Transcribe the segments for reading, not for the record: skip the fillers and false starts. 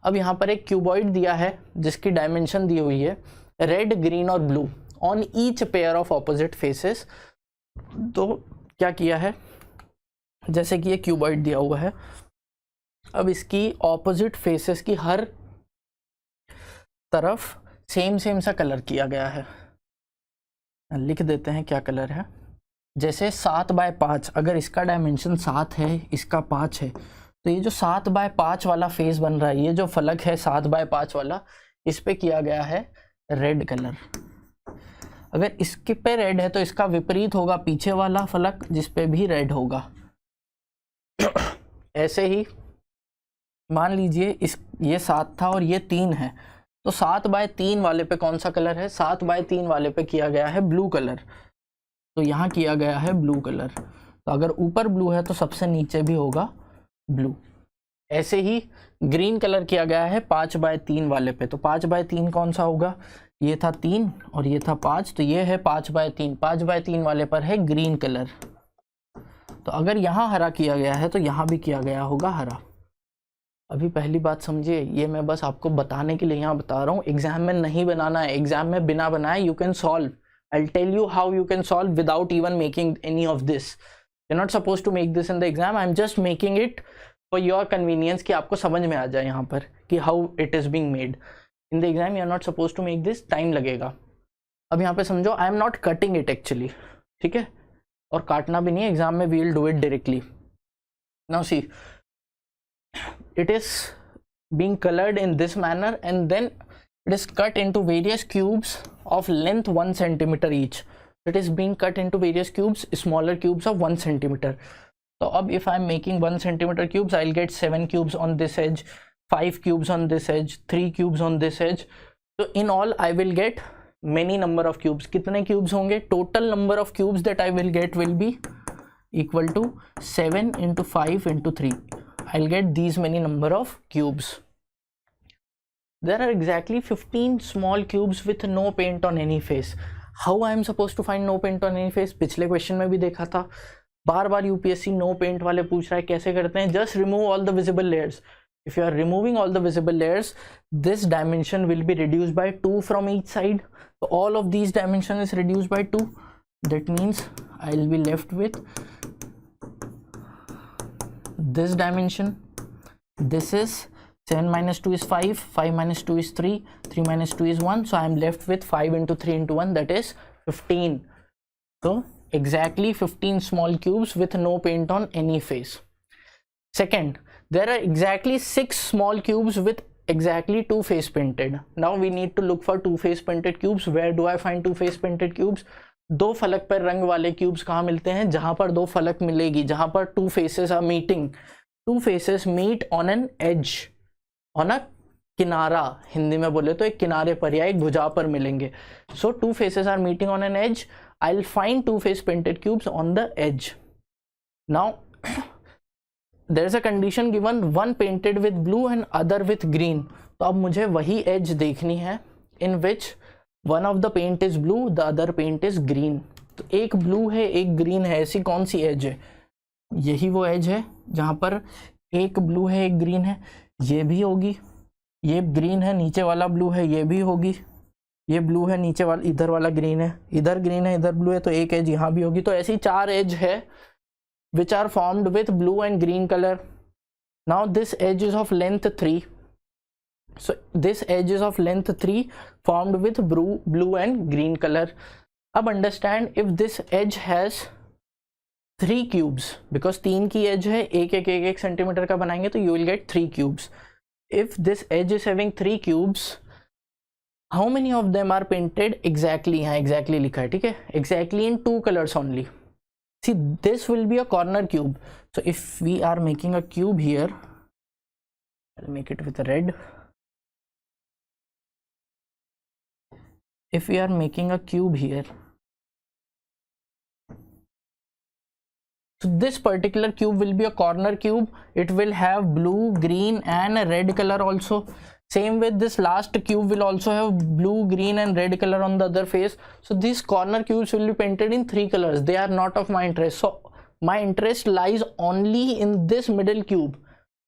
अब यहाँ पर एक क्यूबॉइड दिया है जिसकी डायमेंशन दी हुई है रेड, ग्रीन और blue on each pair of opposite faces. तो क्या किया है, जैसे कि ये क्यूबॉइड दिया हुआ है, अब इसकी ऑपोजिट फेसेस की हर तरफ सेम सा कलर किया गया है। लिख देते हैं क्या कलर है। जैसे 7/5, अगर इसका डायमेंशन 7 है, इसका 5 है, तो ये जो 7/5 वाला फेस बन रहा है, ये जो फलक है 7/5 वाला, इस पे किया गया है रेड कलर। अगर इसके पे रेड है तो इसका विपरीत होगा पीछे वाला फलक जिस पे भी रेड होगा। ऐसे ही मान लीजिए ये 7 था और ये 3 है, तो 7/3 वाले पे कौन सा कलर है, 7/3 वाले पे किया गया है ब्लू कलर, तो यहाँ किया गया है ब्लू कलर। तो अगर ऊपर ब्लू है तो सबसे नीचे भी होगा ब्लू। ऐसे ही ग्रीन कलर किया गया है 5/3 वाले पे, तो 5/3 कौन सा होगा, ये था 3 और ये था 5, तो ये है 5/3। 5/3 वाले पर है ग्रीन कलर। तो अगर यहाँ हरा किया गया है तो यहाँ भी किया गया होगा हरा। अभी पहली बात समझिए, ये मैं बस आपको बताने के लिए यहाँ बता रहा हूँ, एग्जाम में नहीं बनाना है। एग्जाम में बिना बनाए you can solve, I'll tell you how you can solve without even making any of this. You're not supposed to make this in the exam. I'm just making it for your convenience कि आपको समझ में आ जाए यहाँ पर कि how it is being made. In the exam you're not supposed to make this, time लगेगा। अब यहाँ पे समझो, I am not cutting it actually, ठीक है, और काटना भी नहीं है, एग्जाम में we will do it directly. Now see, it is being colored in this manner and then it is cut into various cubes of length 1 centimeter each. It is being cut into various cubes, smaller cubes of 1 centimeter. So अब if I am making 1 centimeter cubes, I'll get 7 cubes on this edge, 5 cubes on this edge, 3 cubes on this edge. So in all I will get many number of cubes. कितने cubes होंगे? Total number of cubes that I will get will be equal to 7 into 5 into 3. I'll get these many number of cubes. There are exactly 15 small cubes with no paint on any face. How I am supposed to find no paint on any face? पिछले question में भी देखा था, बार बार UPSC no paint वाले पूछ रहा है। कैसे करते हैं? Just remove all the visible layers. If you are removing all the visible layers, this dimension will be reduced by 2 from each side. So all of these dimension is reduced by 2. That means I will be left with this dimension. This is 7 minus 2 is 5, 5 minus 2 is 3, 3 minus 2 is 1. So I am left with 5 into 3 into 1, that is 15. So exactly 15 small cubes with no paint on any face. Second, there are exactly 6 small cubes with exactly 2 face painted. Now we need to look for 2 face painted cubes. Where do I find 2 face painted cubes? दो फलक पर रंग वाले cubes कहाँ मिलते हैं? जहां पर दो फलक मिलेगी, जहां पर 2 faces are meeting. 2 faces meet on an edge. On a किनारा, हिंदी में बोले तो एक किनारे पर या एक भुजा पर मिलेंगे. So 2 faces are meeting on an edge. I will find 2 face painted cubes on the edge. Now there is a condition given, one painted with blue and other with green. तो अब मुझे वही एज देखनी है in which one of the paint is blue, the other paint is green. तो एक blue है एक ग्रीन है, ऐसी कौन सी एज है? यही वो एज है जहां पर एक ब्लू है एक ग्रीन है. ये भी होगी, ये ग्रीन है नीचे वाला ब्लू है, ये भी होगी. ये ब्लू है नीचे वाला, इधर वाला ग्रीन है, इधर ग्रीन है इधर ब्लू है, तो एक एज यहाँ भी होगी. तो ऐसी 4 एज है which are formed with blue and green color. Now this edge is of length 3. So this edge is of length 3 formed with blue and green color. अब understand, if this edge has 3 cubes, because 3 की edge है, एक centimetre का बनाएंगे तो you will get 3 cubes. If this edge is having 3 cubes, how many of them are painted exactly? यहाँ exactly लिखा है, ठीक है, exactly in 2 colors only. See, this will be a corner cube. So if we are making a cube here, I'll make it with red. If we are making a cube here, so this particular cube will be a corner cube. It will have blue, green and red color also. Same with this last cube will also have blue, green and red color on the other face. So these corner cubes will be painted in 3 colors. They are not of my interest. So my interest lies only in this middle cube.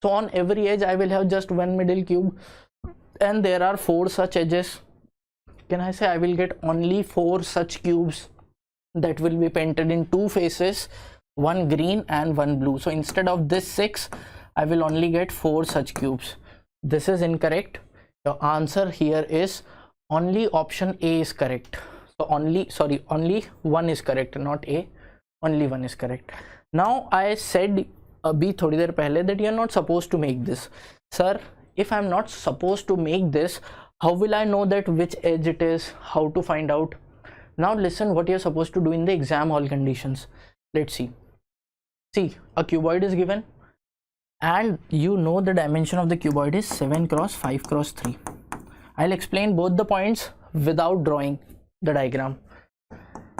So on every edge I will have just one middle cube, and there are 4 such edges. Can I say I will get only 4 such cubes that will be painted in 2 faces, one green and one blue. So instead of this 6, I will only get 4 such cubes. This is incorrect. Your answer here is only option A is correct. So only one is correct, not A, only one is correct. Now I said abhi thodi der pehle that you are not supposed to make this. Sir, if I am not supposed to make this, how will I know that which edge it is? How to find out? Now listen what you are supposed to do in the exam hall conditions. Let's see. See, a cuboid is given and you know the dimension of the cuboid is 7 cross 5 cross 3. I'll explain both the points without drawing the diagram.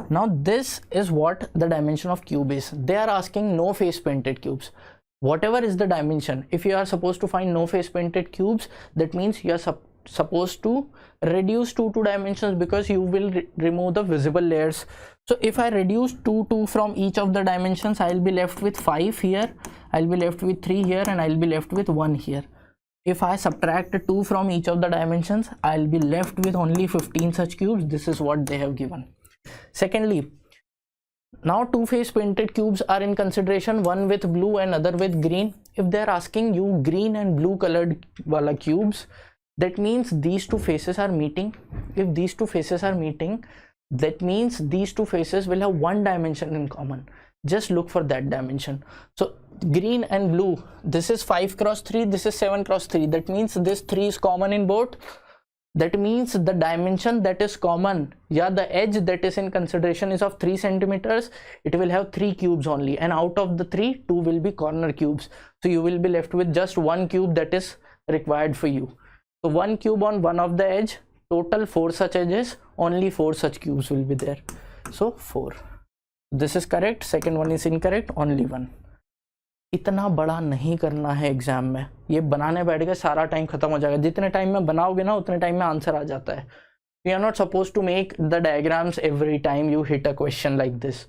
Now this is what the dimension of cube is. They are asking no face painted cubes. Whatever is the dimension, if you are supposed to find no face painted cubes, that means you are supposed to reduce 2 dimensions, because you will remove the visible layers. So if I reduce 2 from each of the dimensions, I'll be left with 5 here, I'll be left with 3 here, and I'll be left with 1 here. If I subtract 2 from each of the dimensions, I'll be left with only 15 such cubes. This is what they have given. Secondly, now 2 face painted cubes are in consideration, one with blue and other with green. If they are asking you green and blue colored wala cubes, that means these 2 faces are meeting. If these 2 faces are meeting, that means these 2 faces will have one dimension in common. Just look for that dimension. So green and blue, this is 5 cross 3, this is 7 cross 3. That means this 3 is common in both. That means the dimension that is common, yeah, the edge that is in consideration is of 3 centimeters. It will have 3 cubes only, and out of the 3, 2 will be corner cubes. So you will be left with just 1 cube that is required for you. So 1 cube on one of the edge, total 4 such edges, only 4 such cubes will be there. So 4. This is correct. Second one is incorrect, only 1. इतना बड़ा नहीं करना है exam में, ये बनाने बैठ गए सारा टाइम खत्म हो जाएगा. जितने टाइम में बनाओगे ना उतने टाइम में आंसर आ जाता है. You are not suppose to make the diagrams every time you hit a question like this.